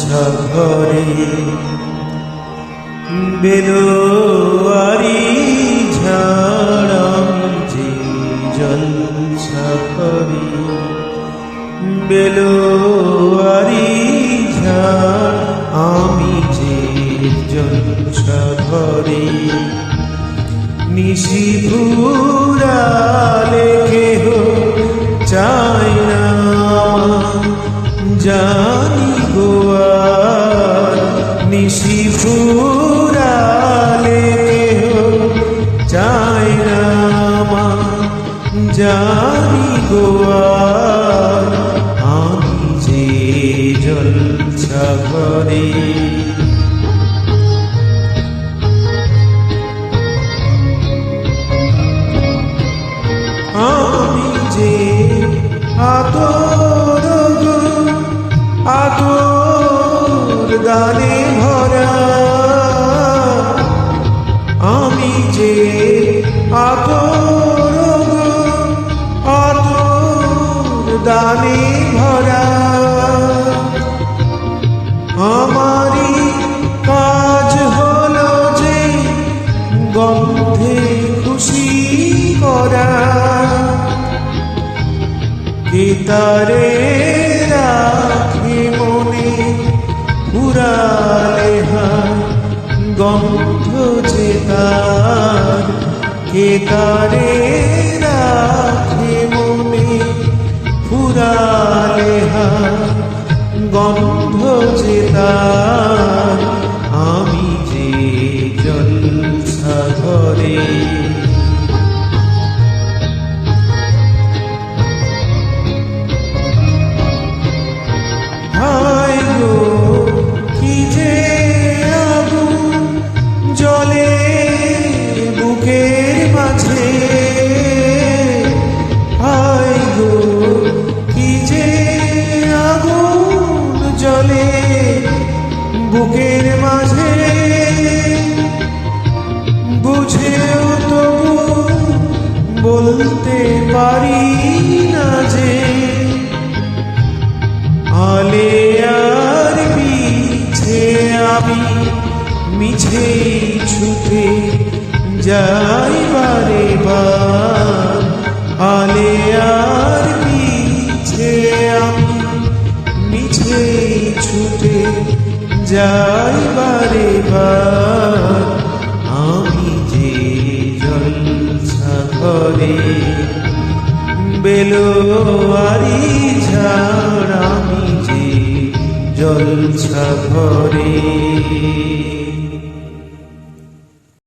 ঘরে বেলোয়ারি ঝাড়াম যে জলছা ঘরে বেলোয়ারি ঝাড় আমি যে জলছা ঘরে নিশি ফুরালে কেহ চাই না জানি গোয়ার নিশি ফুরালে কেহ চাই না জানি গোয়ার আমি যে জলছা ঘরে আমি যে আতর গানে ভরা আমি যে আতর গানে ভরা আমারই কাজ হলো যে গন্ধে খুশি করা কে তারে রাখে মনে ফুরালে গন্ধ যে তার কে তারে রাখে মনে ফুরালে গন্ধ যে তার আমি যে জলছা ঘরে জলে বুকের মাঝে হায় গো কি যে আগুন জলে বুকের মাঝে বুঝেও তবু বলতে পারি না যে আলে আর পিছে আমি মিছে ছুটে যাই বারে বার আলে আর পিছে আমি মিছে ছুটে যাই বারে বার আমি যে জলছা ঘরে বেলোয়ারি ঝাড় আমি যে জলছা ঘরে